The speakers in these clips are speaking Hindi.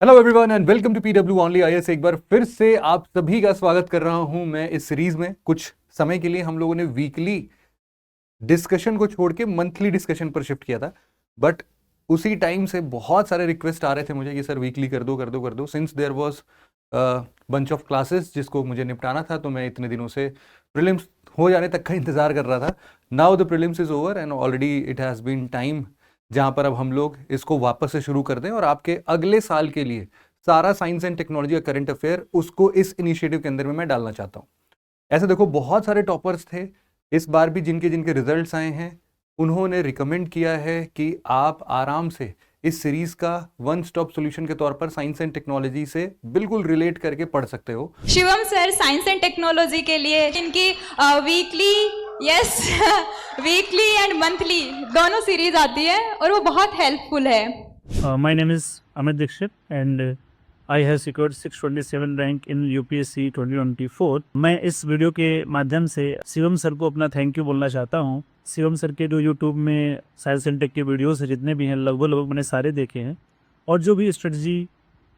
Hello everyone and welcome to PW only IAS. एक बार फिर से आप सभी का स्वागत कर रहा हूं मैं इस सीरीज में। कुछ समय के लिए हम लोगों ने वीकली डिस्कशन को छोड़ के मंथली डिस्कशन पर शिफ्ट किया था, बट उसी टाइम से बहुत सारे रिक्वेस्ट आ रहे थे मुझे कि सर वीकली कर दो कर दो कर दो। Since there was bunch of classes जिसको मुझे निपटाना था, तो मैं इतने दिनों से प्रीलिम्स हो जाने तक का इंतजार कर रहा था। Now the prelims is over and already it has been time जहां पर अब हम लोग इसको वापस से शुरू कर दें और आपके अगले साल के लिए सारा साइंस एंड टेक्नोलॉजी का करंट अफेयर उसको इस इनिशिएटिव के अंदर में मैं डालना चाहता हूं। ऐसे देखो, बहुत सारे टॉपर्स थे इस बार भी जिनके जिनके रिजल्ट्स आए हैं, उन्होंने रिकमेंड किया है कि आप आराम से इस सीरीज का वन स्टॉप सॉल्यूशन के तौर पर साइंस एंड टेक्नोलॉजी से बिल्कुल रिलेट करके पढ़ सकते हो। Shivam sir science and technology के लिए इनकी वीकली वीकली एंड मंथली दोनों सीरीज आती है और वो बहुत हेल्पफुल है। My name is Amit Dixit and I have secured 627 rank in UPSC 2024। मैं इस वीडियो के माध्यम से शिवम सर को अपना थैंक यू बोलना चाहता हूँ। शिवम सर के जो यूट्यूब में साइंस एंड टेक के वीडियोस जितने भी हैं लगभग मैंने सारे देखे हैं, और जो भी स्ट्रेटजी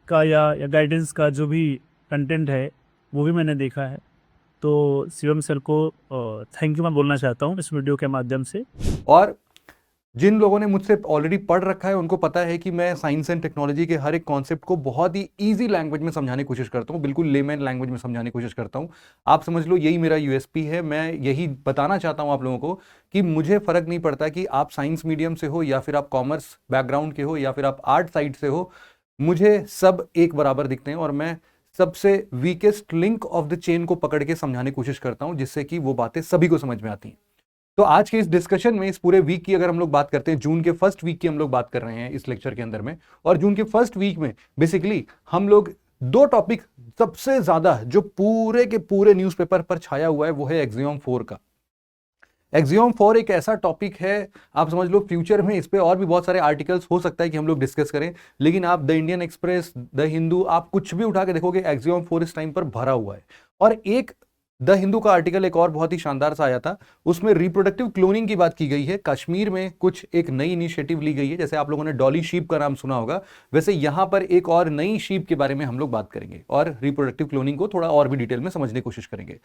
का या गाइडेंस का जो भी कंटेंट है वो भी मैंने देखा है। तो शिवम सर को थैंक यू मैं बोलना चाहता हूँ इस वीडियो के माध्यम से। और जिन लोगों ने मुझसे ऑलरेडी पढ़ रखा है उनको पता है कि मैं साइंस एंड टेक्नोलॉजी के हर एक कॉन्सेप्ट को बहुत ही इजी लैंग्वेज में समझाने की कोशिश करता हूँ, बिल्कुल लेमैन लैंग्वेज में समझाने की कोशिश करता हूँ। आप समझ लो यही मेरा यूएसपी है। मैं यही बताना चाहता हूँ आप लोगों को कि मुझे फर्क नहीं पड़ता कि आप साइंस मीडियम से हो या फिर आप कॉमर्स बैकग्राउंड के हो या फिर आप आर्ट साइड से हो, मुझे सब एक बराबर दिखते हैं और मैं सबसे weakest link of the chain को पकड़ के समझाने की कोशिश करता हूं, जिससे कि वो बातें सभी को समझ में आती हैं। तो आज के इस डिस्कशन में इस पूरे वीक की अगर हम लोग बात करते हैं, जून के फर्स्ट वीक की हम लोग बात कर रहे हैं इस लेक्चर के अंदर में। और जून के फर्स्ट वीक में बेसिकली हम लोग दो टॉपिक सबसे ज्यादा जो पूरे के पूरे न्यूज़पेपर पर छाया हुआ है वो है एक्सियम 4 का। एक्सियम 4 एक ऐसा टॉपिक है, आप समझ लो फ्यूचर में इस पे और भी बहुत सारे आर्टिकल्स हो सकता है कि हम लोग डिस्कस करें, लेकिन आप the Indian express, the Hindu, आप कुछ भी उठा के देखोगे एक्सियम 4 इस टाइम पर भरा हुआ है। और एक द हिंदू का आर्टिकल एक और बहुत ही शानदार सा आया था, उसमें रिप्रोडक्टिव क्लोनिंग की बात की गई है। कश्मीर में कुछ एक नई इनिशिएटिव ली गई है, जैसे आप लोगों ने डॉली शीप का नाम सुना होगा, वैसे यहां पर एक और नई शीप के बारे में हम लोग बात करेंगे और रिप्रोडक्टिव क्लोनिंग को थोड़ा और भी डिटेल में समझने की कोशिश करेंगे।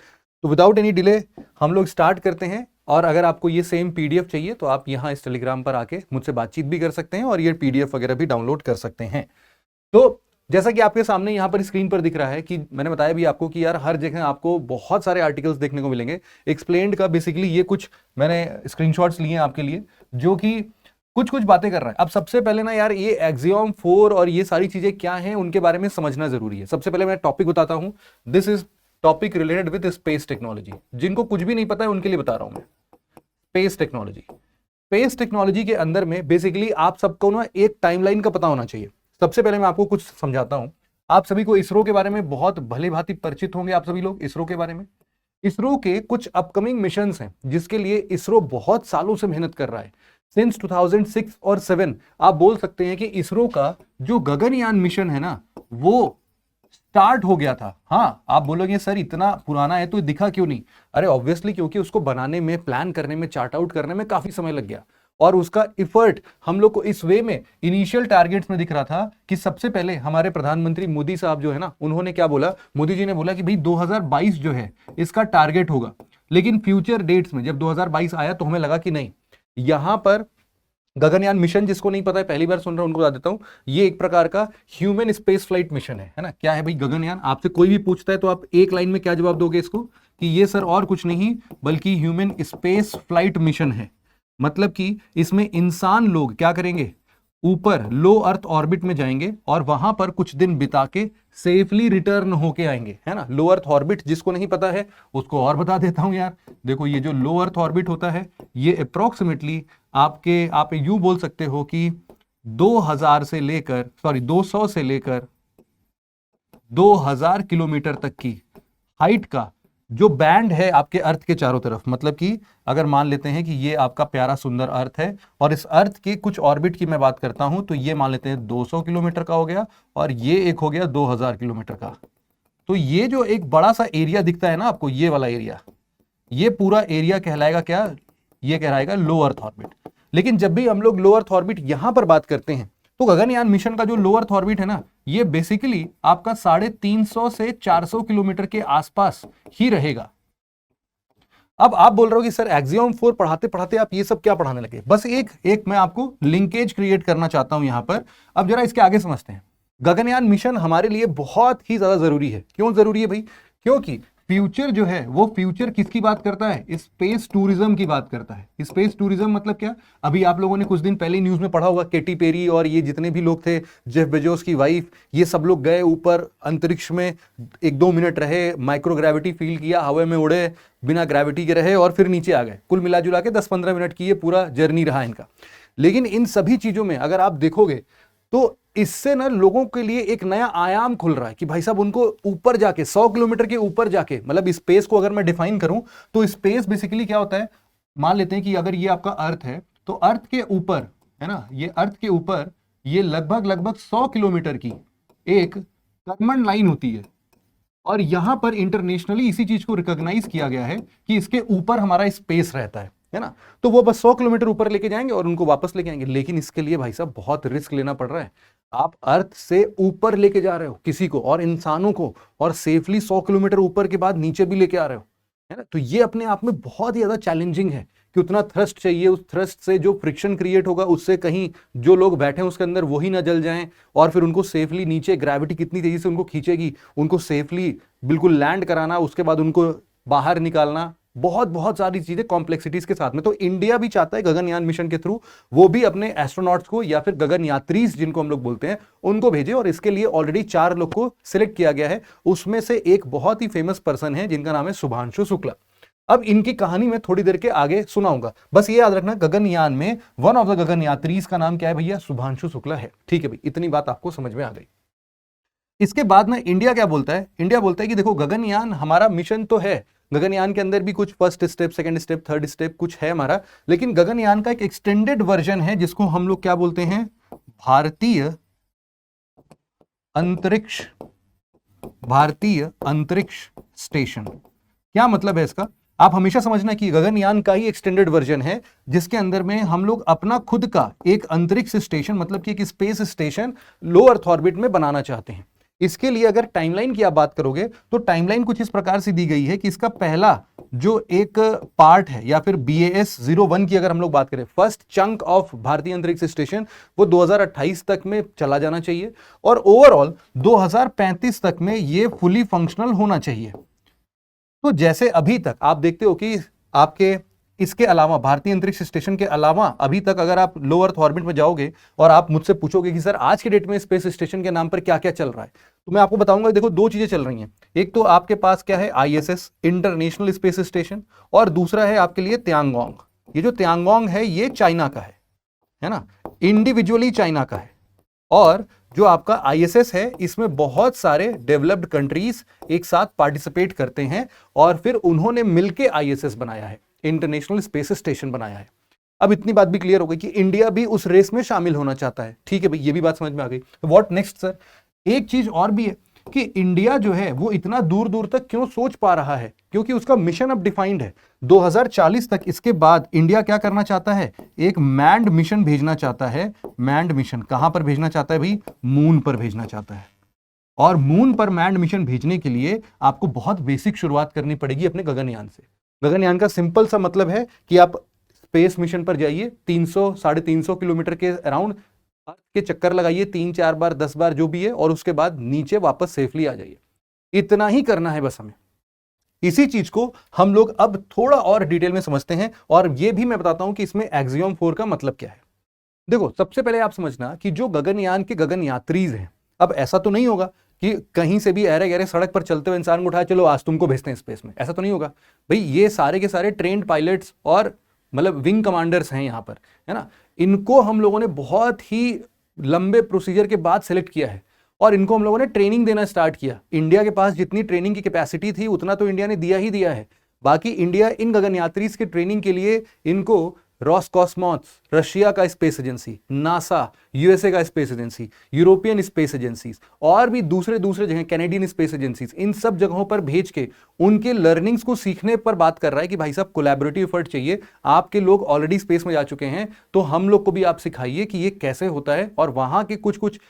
तो विदाउट एनी डिले हम लोग स्टार्ट करते हैं। और अगर आपको ये सेम पीडीएफ चाहिए तो आप यहाँ इस टेलीग्राम पर आके मुझसे बातचीत भी कर सकते हैं और ये पीडीएफ वगैरह भी डाउनलोड कर सकते हैं। तो जैसा कि आपके सामने यहाँ पर स्क्रीन पर दिख रहा है कि मैंने बताया भी आपको कि यार हर जगह आपको बहुत सारे आर्टिकल्स देखने को मिलेंगे एक्सप्लेन्ड का। बेसिकली ये कुछ मैंने स्क्रीनशॉट्स लिए हैं आपके लिए जो कि कुछ कुछ बातें कर रहा है। अब सबसे पहले ना यार, ये एक्सियम 4 और ये सारी चीजें क्या हैं उनके बारे में समझना जरूरी है। सबसे पहले मैं टॉपिक बताता हूं। This is topic related with space technology. जिनको कुछ भी नहीं पता है उनके लिए बता रहा हूं मैं। स्पेस टेक्नोलॉजी, स्पेस टेक्नोलॉजी के अंदर में बेसिकली आप सबको ना एक टाइमलाइन का पता होना चाहिए। सबसे पहले मैं आपको कुछ समझाता हूं। आप सभी को इसरो के बारे में बहुत भली भांति परिचित होंगे, आप सभी लोग इसरो के बारे में। इसरो के कुछ अपकमिंग मिशंस हैं जिसके लिए इसरो बहुत सालों से मेहनत कर रहा है। सिंस 2006 और 7 आप बोल सकते हैं कि इसरो का जो गगनयान मिशन है ना वो स्टार्ट हो गया था। हाँ, आप बोलोगे सर इतना पुराना है तो दिखा क्यों नहीं? अरे ऑब्वियसली क्योंकि उसको बनाने में, प्लान करने में, चार्ट आउट करने में काफी समय लग गया और उसका इफर्ट हम लोग को इस वे में इनिशियल टारगेट्स में दिख रहा था कि सबसे पहले हमारे प्रधानमंत्री मोदी साहब जो है ना, उन्होंने क्या बोला, मोदी जी ने बोला कि भाई 2022 जो है इसका टारगेट होगा। लेकिन फ्यूचर डेट्स में जब 2022 आया तो हमें लगा कि नहीं, यहां पर गगनयान मिशन, जिसको नहीं पता है पहली बार सुन रहा हूं उनको बता देता हूं, ये एक प्रकार का ह्यूमन स्पेस फ्लाइट मिशन है ना। क्या है भाई गगनयान? आपसे कोई भी पूछता है तो आप एक लाइन में क्या जवाब दोगे इसको कि ये सर और कुछ नहीं बल्कि ह्यूमन स्पेस फ्लाइट मिशन है। मतलब कि इसमें इंसान लोग क्या करेंगे, ऊपर लो अर्थ ऑर्बिट में जाएंगे और वहां पर कुछ दिन बिता के सेफली रिटर्न होके आएंगे, है ना। लो अर्थ ऑर्बिट जिसको नहीं पता है उसको और बता देता हूं यार। देखो ये जो लो अर्थ ऑर्बिट होता है ये अप्रोक्सीमेटली आप यूं बोल सकते हो कि 200 से लेकर 2000 किलोमीटर तक की हाइट का जो बैंड है आपके अर्थ के चारों तरफ। मतलब कि अगर मान लेते हैं कि ये आपका प्यारा सुंदर अर्थ है और इस अर्थ के कुछ ऑर्बिट की मैं बात करता हूं तो ये मान लेते हैं 200 किलोमीटर का हो गया और ये एक हो गया 2000 किलोमीटर का। तो ये जो एक बड़ा सा एरिया दिखता है ना आपको, ये वाला एरिया, ये पूरा एरिया कहलाएगा क्या? ये कहलाएगा लो अर्थ ऑर्बिट। लेकिन जब भी हम लोग लो अर्थ ऑर्बिट यहां पर बात करते हैं तो गगनयान मिशन का जो लो अर्थ ऑर्बिट है ना, ये बेसिकली आपका 350 से 400 किलोमीटर के आसपास ही रहेगा। अब आप बोल रहे हो कि सर एक्सियम 4 पढ़ाते पढ़ाते आप ये सब क्या पढ़ाने लगे? बस एक मैं आपको लिंकेज क्रिएट करना चाहता हूं यहां पर। अब जरा इसके आगे समझते हैं। गगनयान मिशन हमारे लिए बहुत ही ज्यादा जरूरी है। क्यों जरूरी है भाई? क्योंकि फ्यूचर जो है वो फ्यूचर किसकी बात करता है? स्पेस टूरिज्म की बात करता है। स्पेस टूरिज्म मतलब क्या? अभी आप लोगों ने कुछ दिन पहले न्यूज में पढ़ा होगा, केटी पेरी और ये जितने भी लोग थे, जेफ बेजोस की वाइफ, ये सब लोग गए ऊपर अंतरिक्ष में, 1-2 मिनट रहे, माइक्रोग्रेविटी फील किया, हवा में उड़े, बिना ग्रेविटी के रहे और फिर नीचे आ गए। कुल मिला जुला के 10-15 मिनट की ये पूरा जर्नी रहा इनका। लेकिन इन सभी चीजों में अगर आप देखोगे तो इससे ना लोगों के लिए एक नया आयाम खुल रहा है कि भाई साहब उनको ऊपर जाके 100 किलोमीटर के ऊपर जाके, मतलब स्पेस को अगर मैं डिफाइन करूं तो स्पेस बेसिकली क्या होता है? मान लेते हैं कि अगर ये आपका अर्थ है तो अर्थ के ऊपर है ना, ये अर्थ के ऊपर ये लगभग 100 किलोमीटर की एक कर्मन लाइन होती है और यहां पर इंटरनेशनली इसी चीज को रिकॉग्नाइज किया गया है कि इसके ऊपर हमारा स्पेस रहता है ना। तो वो बस 100 किलोमीटर ऊपर लेके जाएंगे और उनको वापस लेके आएंगे। लेकिन इसके लिए भाई साहब बहुत रिस्क लेना पड़ रहा है। आप अर्थ से ऊपर लेके जा रहे हो किसी को और इंसानों को, और सेफली 100 किलोमीटर ऊपर के बाद नीचे भी लेके आ रहे हो, है ना। तो ये अपने आप में बहुत ही ज्यादा चैलेंजिंग है कि उतना थ्रस्ट चाहिए, उस थ्रस्ट से जो फ्रिक्शन क्रिएट होगा उससे कहीं जो लोग बैठे हैं उसके अंदर वही ना जल जाएं, और फिर उनको सेफली नीचे ग्रेविटी कितनी तेजी से उनको खींचेगी, उनको सेफली बिल्कुल लैंड कराना, उसके बाद उनको बाहर निकालना, बहुत सारी चीजें कॉम्प्लेक्सिटीज के साथ में। तो इंडिया भी चाहता है गगनयान मिशन के थ्रू वो भी अपने एस्ट्रोनॉट्स को या फिर गगन यात्रीज जिनको हम लोग बोलते हैं उनको भेजे, और इसके लिए ऑलरेडी 4 लोग को सिलेक्ट किया गया है। उसमें से एक बहुत ही फेमस पर्सन है जिनका नाम है शुभांशु शुक्ला। अब इनकी कहानी मैं थोड़ी देर के आगे सुनाऊंगा। बस ये याद रखना गगनयान में वन ऑफ द गगन यात्रीज का नाम क्या है भैया? शुभांशु शुक्ला है। ठीक है भाई, इतनी बात आपको समझ में आ गई। इसके बाद ना इंडिया क्या बोलता है? इंडिया बोलता है कि देखो गगनयान हमारा मिशन तो है, गगनयान के अंदर भी कुछ first step, second step, third step कुछ है हमारा, लेकिन गगनयान का एक एक्सटेंडेड वर्जन है जिसको हम लोग क्या बोलते हैं? भारतीय अंतरिक्ष स्टेशन। क्या मतलब है इसका? आप हमेशा समझना कि गगनयान का ही एक्सटेंडेड वर्जन है जिसके अंदर में हम लोग अपना खुद का एक अंतरिक्ष स्टेशन, मतलब कि एक स्पेस स्टेशन लो अर्थ ऑर्बिट में बनाना चाहते हैं। इसके लिए अगर टाइमलाइन की आप बात करोगे तो टाइमलाइन कुछ इस प्रकार से दी गई है कि इसका पहला जो एक पार्ट है, या फिर BAS-01 की अगर हम लोग बात करें, फर्स्ट चंक ऑफ भारतीय अंतरिक्ष स्टेशन, वो 2028 तक में चला जाना चाहिए और ओवरऑल 2035 तक में ये फुली फंक्शनल होना चाहिए। तो जैसे अभी तक आप देखते हो कि आपके इसके अलावा भारतीय अंतरिक्ष स्टेशन के अलावा अभी तक अगर आप लो अर्थ ऑर्बिट में जाओगे और आप मुझसे पूछोगे कि सर आज के डेट में स्पेस स्टेशन के नाम पर क्या क्या चल रहा है, तो मैं आपको बताऊंगा। देखो 2 चीजें चल रही हैं। एक तो आपके पास क्या है? ISS इंटरनेशनल स्पेस स्टेशन, और दूसरा है आपके लिए त्यांगोंग। ये जो त्यांगोंग है ये चाइना का है ना, इंडिविजुअली चाइना का है। और जो आपका ISS है इसमें बहुत सारे डेवलप्ड कंट्रीज एक साथ पार्टिसिपेट करते हैं और फिर उन्होंने मिलकर ISS बनाया है, इंटरनेशनल स्पेस स्टेशन बनाया है। अब इतनी बात भी क्लियर हो गई कि इंडिया भी उस रेस में शामिल होना चाहता है। ठीक है भाई, ये भी बात समझ में आ गई। What next sir? एक चीज और भी है कि इंडिया जो है वो इतना दूर दूर तक क्यों सोच पा रहा है? क्योंकि उसका मिशन अब डिफाइंड है 2040 तक। इसके बाद इंडिया क्या करना चाहता है? एक मैन्ड मिशन भेजना चाहता है। मैन्ड मिशन कहां पर भेजना चाहता है भाई? मून पर भेजना चाहता है। और मून पर मैन्ड मिशन भेजने के लिए आपको बहुत बेसिक शुरुआत करनी पड़ेगी अपने गगनयान से। गगनयान का सिंपल सा मतलब है कि आप स्पेस मिशन पर जाइए, 300-350 किलोमीटर के अराउंड अर्थ के चक्कर लगाइए 3-4 बार 10 बार जो भी है, और उसके बाद नीचे वापस सेफली आ जाइए। इतना ही करना है बस हमें। इसी चीज को हम लोग अब थोड़ा और डिटेल में समझते हैं, और ये भी मैं बताता हूं कि इसमें एक्सियम 4 का मतलब क्या है। देखो सबसे पहले आप समझना कि जो गगनयान के गगन यात्रीज हैं, अब ऐसा तो नहीं होगा कि कहीं से भी अरे गहरे सड़क पर चलते हुए इंसान को उठाया चलो आज तुमको भेजते हैं स्पेस में, ऐसा तो नहीं होगा भाई। ये सारे के सारे ट्रेन्ड पायलट्स और मतलब विंग कमांडर्स हैं यहाँ पर, है ना। इनको हम लोगों ने बहुत ही लंबे प्रोसीजर के बाद सेलेक्ट किया है और इनको हम लोगों ने ट्रेनिंग देना स्टार्ट किया। इंडिया के पास जितनी ट्रेनिंग की कैपेसिटी थी उतना तो इंडिया ने दिया ही दिया है। बाकी इंडिया इन गगन यात्रीज के ट्रेनिंग के लिए इनको रॉसकॉस्मोस रशिया का स्पेस एजेंसी, नासा यूएसए का space agency, European space agencies और भी दूसरे जगह कैनेडियन स्पेस एजेंसीज, इन सब जगहों पर भेज के उनके लर्निंग्स को सीखने पर बात कर रहा है कि भाई साहब कोलैबोरेटिव एफर्ट चाहिए, आपके लोग ऑलरेडी स्पेस में जा चुके हैं तो हम लोग को भी आप सिखाइए कि ये कैसे होता है। और वहां के कुछ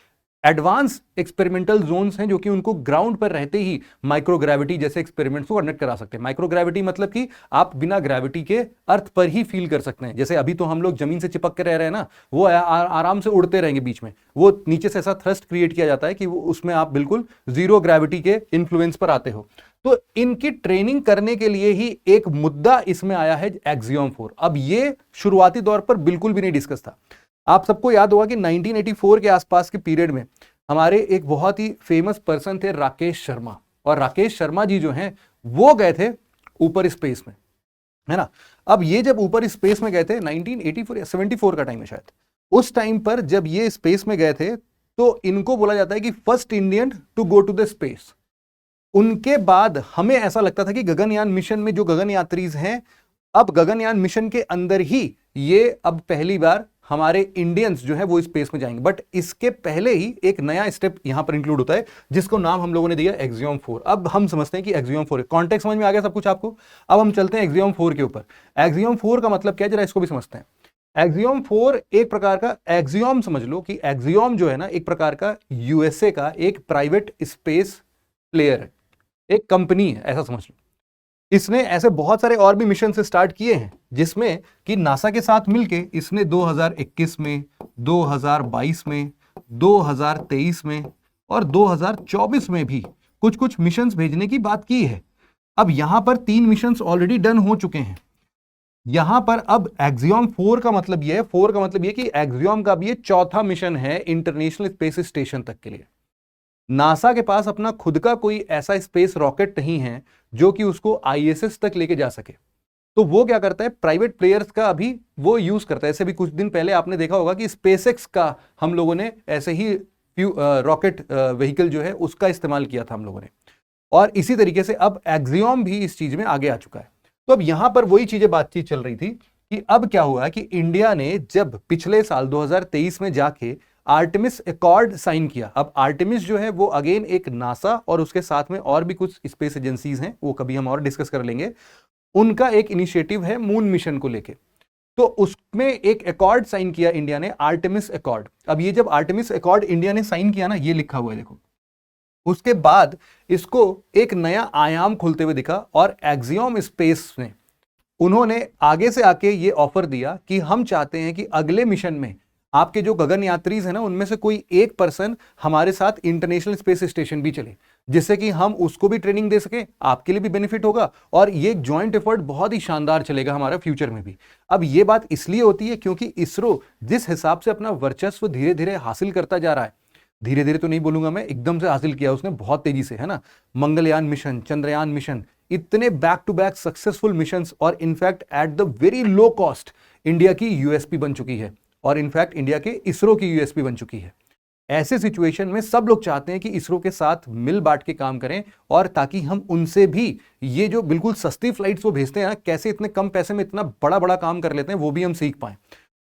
एडवांस एक्सपेरिमेंटल जोन्स हैं जो कि उनको ग्राउंड पर रहते ही माइक्रोग्रेविटी जैसे एक्सपेरिमेंट्स को कंडक्ट करा सकते हैं। माइक्रोग्रेविटी मतलब कि आप बिना ग्रेविटी के अर्थ पर ही फील कर सकते हैं। जैसे अभी तो हम लोग जमीन से चिपक के रह रहे हैं ना, वो आराम से उड़ते रहेंगे, बीच में वो नीचे से ऐसा थ्रस्ट क्रिएट किया जाता है कि उसमें आप बिल्कुल जीरो ग्रेविटी के इन्फ्लुएंस पर आते हो। तो इनकी ट्रेनिंग करने के लिए ही एक मुद्दा इसमें आया है एक्सियोम 4। अब ये शुरुआती दौर पर बिल्कुल भी नहीं डिस्कस था। आप सबको याद होगा कि 1984 के आसपास के पीरियड में हमारे एक बहुत ही फेमस पर्सन थे राकेश शर्मा, और राकेश शर्मा जी जो हैं वो गए थे ऊपर स्पेस में, है ना। अब ये जब ऊपर स्पेस में गए थे 1984 या 74 का टाइम है शायद, उस टाइम पर जब ये स्पेस में गए थे तो इनको बोला जाता है कि first Indian to go to the space. उनके बाद हमें ऐसा लगता था कि गगनयान मिशन में जो गगन यात्रीज हैं, अब गगनयान मिशन के अंदर ही ये अब पहली बार हमारे इंडियंस जो है वो स्पेस में जाएंगे। बट इसके पहले ही एक नया स्टेप यहां पर इंक्लूड होता है जिसको नाम हम लोगों ने दिया एक्सियोम 4। अब हम समझते हैं कि एक्सियोम 4 कॉन्टेक्स्ट समझ में आ गया सब कुछ आपको। अब हम चलते हैं एक्सियोम 4 के ऊपर। एक्सियोम 4 का मतलब क्या है, जरा इसको भी समझते हैं। एक्सियोम 4 एक प्रकार का एक्सियोम समझ लो कि एक्सियोम जो है ना एक प्रकार का यूएसए का एक प्राइवेट स्पेस प्लेयर है, एक कंपनी है, ऐसा समझ लो। इसने ऐसे बहुत सारे और भी मिशन से स्टार्ट किए हैं जिसमें कि नासा के साथ मिलके इसने 2021 में, 2022 में, 2023 में और 2024 में भी कुछ मिशंस भेजने की बात की है। अब यहां पर 3 मिशंस ऑलरेडी डन हो चुके हैं। यहां पर अब एक्सियोम 4 का मतलब यह है, 4 का मतलब यह कि एक्सियोम का भी ये चौथा मिशन है इंटरनेशनल स्पेस स्टेशन तक के लिए। नासा के पास अपना खुद का कोई ऐसा स्पेस रॉकेट नहीं है जो कि उसको आईएसएस तक लेके जा सके, तो वो क्या करता है, प्राइवेट प्लेयर्स का अभी वो यूज करता है। ऐसे भी कुछ दिन पहले आपने देखा होगा कि स्पेसएक्स का हम लोगों ने ऐसे ही रॉकेट व्हीकल जो है उसका इस्तेमाल किया था हम लोगों ने, और इसी तरीके से अब एक्सियोम भी इस चीज में आगे आ चुका है। तो अब यहां पर वही चीजें बातचीत चल रही थी कि अब क्या हुआ कि इंडिया ने जब पिछले साल 2023 में जाके आर्टेमिस एकॉर्ड साइन किया। अब आर्टेमिस जो है वो अगेन एक नासा और उसके साथ में और भी कुछ स्पेस एजेंसीज हैं, वो कभी हम और डिस्कस कर लेंगे। उनका एक इनिशिएटिव है मून मिशन को लेके, तो उसमें एक एकॉर्ड साइन किया इंडिया ने, आर्टेमिस एकॉर्ड। अब ये जब आर्टेमिस एकॉर्ड इंडिया ने साइन किया ना, ये लिखा हुआ है देखो, उसके बाद इसको एक नया आयाम खुलते हुए दिखा और एक्सियोम स्पेस ने उन्होंने आगे से आके ये ऑफर दिया कि हम चाहते हैं कि अगले मिशन में आपके जो गगन यात्रीज है ना उनमें से कोई एक पर्सन हमारे साथ इंटरनेशनल स्पेस स्टेशन भी चले, जिससे कि हम उसको भी ट्रेनिंग दे सके, आपके लिए भी बेनिफिट होगा और ये एक ज्वाइंट एफर्ट बहुत ही शानदार चलेगा हमारा फ्यूचर में भी। अब ये बात इसलिए होती है क्योंकि इसरो जिस हिसाब से अपना वर्चस्व धीरे धीरे हासिल करता जा रहा है, धीरे धीरे तो नहीं बोलूंगा मैं, एकदम से हासिल किया उसने बहुत तेजी से, है ना। मंगलयान मिशन, चंद्रयान मिशन, इतने back to back successful missions, और in fact at the very low cost India की यूएसपी बन चुकी है, और इनफैक्ट इंडिया के इसरो की यूएसपी बन चुकी है। ऐसे सिचुएशन में सब लोग चाहते हैं कि इसरो के साथ मिल बांट के काम करें, और ताकि हम उनसे भी ये जो बिल्कुल सस्ती फ्लाइट्स वो भेजते हैं, कैसे इतने कम पैसे में इतना बड़ा बड़ा काम कर लेते हैं, वो भी हम सीख पाएं।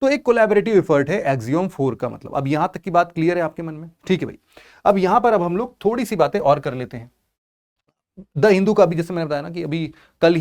तो एक कोलैबोरेटिव एफर्ट है एक्सियोम 4 का मतलब। अब यहां तक की बात क्लियर है आपके मन में? ठीक है भाई। अब यहां पर अब हम लोग थोड़ी सी बातें और कर लेते हैं। द हिंदू का भी जैसे मैंने बताया ना कि अभी कल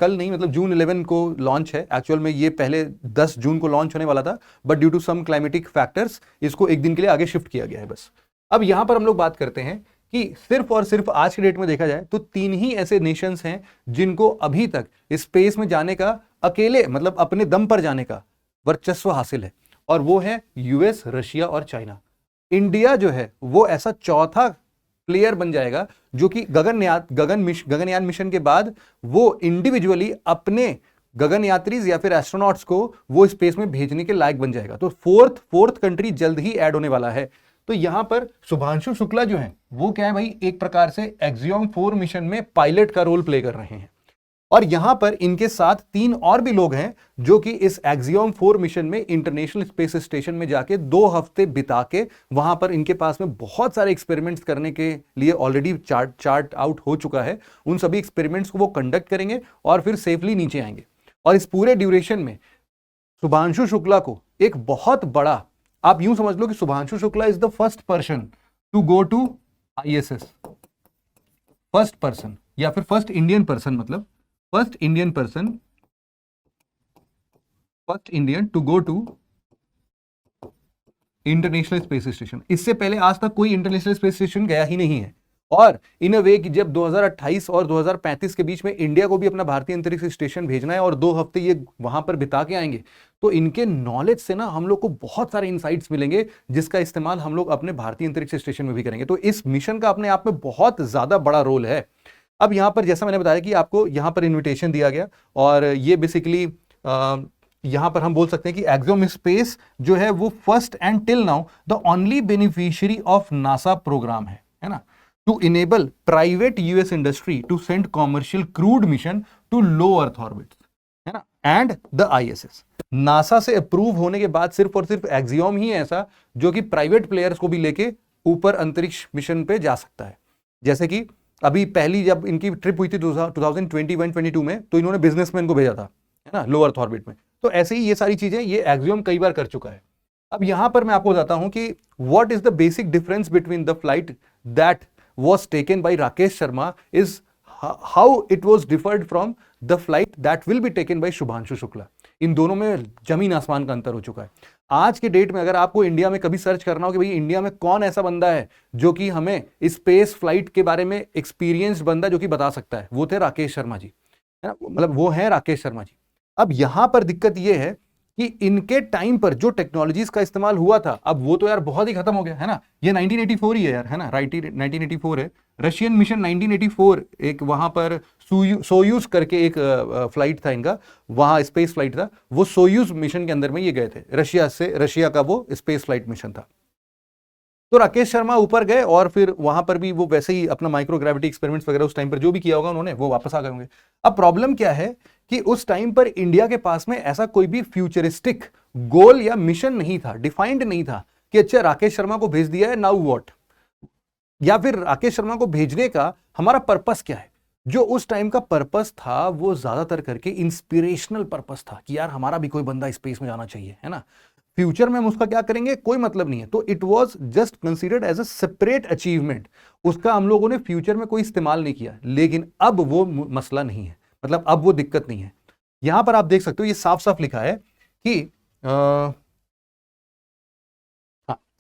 नहीं मतलब जून 11 को लॉन्च है। एक्चुअल में ये पहले 10 जून को लॉन्च होने वाला था, but due to some climatic factors इसको एक दिन के लिए आगे शिफ्ट किया गया है बस। अब यहां पर हम लोग बात करते हैं कि सिर्फ और सिर्फ आज के डेट में देखा जाए तो 3 ही ऐसे नेशंस हैं जिनको अभी तक स्पेस में जाने का अकेले मतलब अपने दम पर जाने का वर्चस्व हासिल है, और वो है यूएस, रशिया और चाइना। इंडिया जो है वो ऐसा चौथा प्लेयर बन जाएगा जो कि गगनयान मिशन के बाद वो इंडिविजुअली अपने गगन यात्रीज या फिर एस्ट्रोनॉट्स को वो स्पेस में भेजने के लायक बन जाएगा। तो फोर्थ कंट्री जल्द ही ऐड होने वाला है। तो यहां पर शुभांशु शुक्ला जो है वो क्या है भाई, एक प्रकार से एक्सियोम 4 मिशन में पायलट का रोल प्ले कर रहे हैं, और यहां पर इनके साथ 3 और भी लोग हैं जो कि इस एक्सियोम 4 मिशन में इंटरनेशनल स्पेस स्टेशन में जाके 2 हफ्ते बिता के वहां पर इनके पास में बहुत सारे एक्सपेरिमेंट्स करने के लिए ऑलरेडी चार्ट आउट हो चुका है। उन सभी एक्सपेरिमेंट्स को वो कंडक्ट करेंगे और फिर सेफली नीचे आएंगे। और इस पूरे ड्यूरेशन में शुभांशु शुक्ला को एक बहुत बड़ा, आप यूं समझ लो कि Shubhanshu Shukla is the first person to go to ISS, first person या फिर फर्स्ट इंडियन पर्सन, मतलब first Indian to go to international space station. इससे पहले आज तक कोई इंटरनेशनल स्पेस स्टेशन गया ही नहीं है। और इन अ वे कि जब 2028 और 2035 के बीच में इंडिया को भी अपना भारतीय अंतरिक्ष स्टेशन भेजना है और 2 हफ्ते ये वहां पर बिता के आएंगे, तो इनके नॉलेज से ना हम लोग को बहुत सारे इंसाइट्स मिलेंगे जिसका इस्तेमाल हम लोग अपने भारतीय अंतरिक्ष स्टेशन में भी करेंगे। तो इस मिशन का अपने आप में बहुत ज्यादा बड़ा रोल है। अब यहाँ पर जैसा मैंने बताया कि आपको यहाँ पर इन्विटेशन दिया गया और ये बेसिकली यहां पर हम बोल सकते हैं कि एक्सियोम स्पेस जो है वो first and till now the only beneficiary of NASA program है ना, to enable private US industry to send commercial crewed mission to low earth orbit, है ना, एंड द ISS। नासा से अप्रूव होने के बाद सिर्फ और सिर्फ एक्सियोम ही है ऐसा जो कि प्राइवेट प्लेयर्स को भी लेके ऊपर अंतरिक्ष मिशन पे जा सकता है। जैसे कि अभी पहली जब इनकी ट्रिप हुई थी 2021-22 में, तो इन्होंने बिजनेसमैन को भेजा था, है ना, लो अर्थ ऑर्बिट में। तो ऐसे ही ये सारी चीजें ये एक्सियोम कई बार कर चुका है। अब यहां पर मैं आपको बताता हूं कि what is the basic difference between the flight that was taken by Rakesh Sharma is how it was differed from the flight that will be taken by Shubhanshu Shukla. इन दोनों में जमीन आसमान का अंतर हो चुका है। आज के डेट में अगर आपको इंडिया में कभी सर्च करना हो कि भाई इंडिया में कौन ऐसा बंदा है जो कि हमें स्पेस फ्लाइट के बारे में एक्सपीरियंस्ड बंदा जो कि बता सकता है, वो थे राकेश शर्मा जी, है ना, मतलब वो है राकेश शर्मा जी। अब यहां पर दिक्कत यह है कि इनके टाइम पर जो टेक्नोलॉजीज का इस्तेमाल हुआ था, अब वो तो यार बहुत ही खत्म हो गया, है ना। ये 1984 ही है यार, है ना, राइट, 1984 है। रशियन मिशन 1984 एक वहां पर सोयूज करके एक फ्लाइट था इनका, वहां स्पेस फ्लाइट था, वो सोयूज मिशन के अंदर में ये गए थे, रशिया का वो स्पेस फ्लाइट मिशन था। तो राकेश शर्मा ऊपर गए और फिर वहां पर भी वो वैसे ही अपना माइक्रोग्रेविटी एक्सपेरिमेंट्स वगैरह उस टाइम पर जो भी किया होगा उन्होंने, वो वापस आ गए होंगे। अब प्रॉब्लम क्या है कि उस टाइम पर इंडिया के पास में ऐसा कोई भी फ्यूचरिस्टिक गोल या मिशन नहीं था, डिफाइंड नहीं था कि अच्छा राकेश शर्मा को भेज दिया है, नाउ व्हाट, या फिर राकेश शर्मा को भेजने का हमारा पर्पस क्या है। जो उस टाइम का पर्पस था वो ज्यादातर करके इंस्पिरेशनल पर्पस था कि यार हमारा भी कोई बंदा स्पेस में जाना चाहिए, है ना। फ्यूचर में हम उसका क्या करेंगे कोई मतलब नहीं है। तो it was just considered as a separate achievement, उसका हम लोगों ने फ्यूचर में कोई इस्तेमाल नहीं किया। लेकिन अब वो मसला नहीं है, मतलब अब वो दिक्कत नहीं है। यहां पर आप देख सकते हो ये साफ साफ लिखा है कि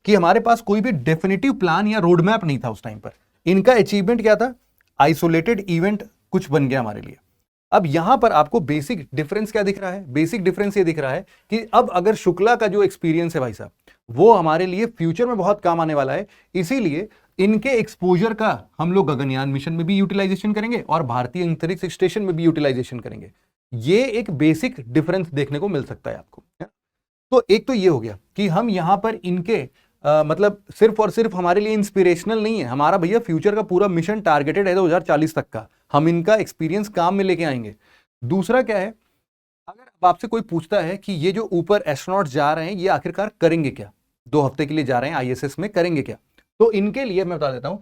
हमारे पास कोई भी डेफिनेटिव प्लान या रोड मैप नहीं था उस टाइम पर। इनका अचीवमेंट क्या था, आइसोलेटेड इवेंट कुछ बन गया हमारे लिए। अब यहां पर आपको बेसिक डिफरेंस क्या दिख रहा है, बेसिक डिफरेंस ये दिख रहा है कि अब अगर शुक्ला का जो एक्सपीरियंस है भाई साहब, वो हमारे लिए फ्यूचर में बहुत काम आने वाला है। इसीलिए इनके एक्सपोजर का हम लोग गगनयान मिशन में भी यूटिलाइजेशन करेंगे और भारतीय अंतरिक्ष स्टेशन में भी यूटिलाइजेशन करेंगे। ये एक बेसिक डिफरेंस देखने को मिल सकता है आपको। तो एक तो ये हो गया कि हम यहां पर इनके मतलब सिर्फ और सिर्फ हमारे लिए इंस्पिरेशनल नहीं है, हमारा भैया फ्यूचर का पूरा मिशन टारगेटेड है 2040 तक का, हम इनका एक्सपीरियंस काम में लेके आएंगे। दूसरा क्या है, अगर अब आपसे कोई पूछता है कि ये जो ऊपर एस्ट्रोनॉट जा रहे हैं ये आखिरकार करेंगे क्या, 2 हफ्ते के लिए जा रहे हैं ISS में, करेंगे क्या, तो इनके लिए मैं बता देता हूं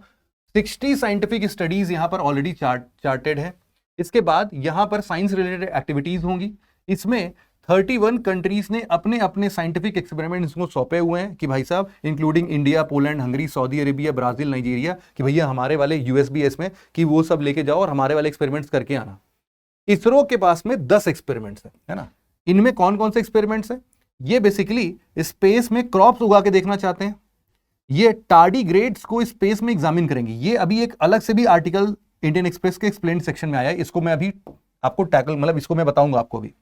60 साइंटिफिक स्टडीज यहां पर ऑलरेडी चार्टेड है। इसके बाद यहां पर साइंस रिलेटेड एक्टिविटीज होंगी। इसमें 31 कंट्रीज ने अपने अपने साइंटिफिक एक्सपेरिमेंट्स को सौंपे हुए हैं कि भाई साहब, including India, Poland, Hungary, Saudi Arabia, Brazil, Nigeria, कि भैया हमारे वाले USB में कि वो सब लेके जाओ और हमारे वाले एक्सपेरिमेंट्स करके आना। इसरो के पास में 10 एक्सपेरिमेंट्स है ना। इनमें कौन कौन से एक्सपेरिमेंट्स हैं, ये बेसिकली स्पेस में क्रॉप्स उगा के देखना चाहते हैं, ये टार्डीग्रेड्स को स्पेस में एग्जामिन करेंगे। ये अभी एक अलग से भी आर्टिकल इंडियन एक्सप्रेस के एक्सप्लेन्ड सेक्शन में आया है, इसको मैं अभी आपको मतलब इसको मैं बताऊंगा आपको भी।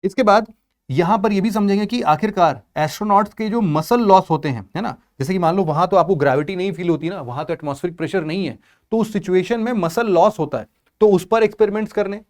इसके बाद यहां पर ये भी समझेंगे कि आखिरकार एस्ट्रोनॉट्स के जो मसल लॉस होते हैं, है ना, जैसे कि मान लो वहां तो आपको ग्रेविटी नहीं फील होती ना, वहां तो एटमॉस्फेरिक प्रेशर नहीं है, तो उस सिचुएशन में मसल लॉस होता है, तो उस पर एक्सपेरिमेंट्स करने।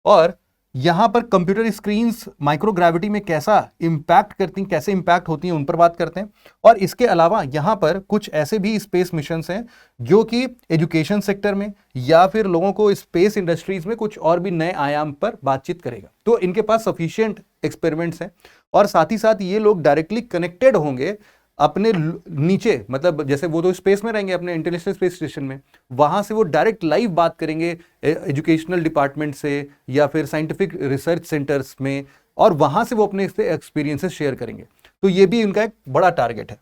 और यहां पर कंप्यूटर स्क्रीन्स माइक्रोग्रेविटी में कैसा इंपैक्ट करती हैं, कैसे इंपैक्ट होती हैं, उन पर बात करते हैं। और इसके अलावा यहां पर कुछ ऐसे भी स्पेस मिशंस हैं जो कि एजुकेशन सेक्टर में या फिर लोगों को स्पेस इंडस्ट्रीज में कुछ और भी नए आयाम पर बातचीत करेगा। तो इनके पास सफिशिएंट एक्सपेरिमेंट्स हैं और साथ ही साथ ये लोग डायरेक्टली कनेक्टेड होंगे अपने नीचे, मतलब जैसे वो तो स्पेस में रहेंगे अपने इंटरनेशनल स्पेस स्टेशन में, वहां से वो डायरेक्ट लाइव बात करेंगे एजुकेशनल डिपार्टमेंट से या फिर साइंटिफिक रिसर्च सेंटर्स में और वहां से वो अपने इससे एक्सपीरियंसेस शेयर करेंगे। तो ये भी इनका एक बड़ा टारगेट है।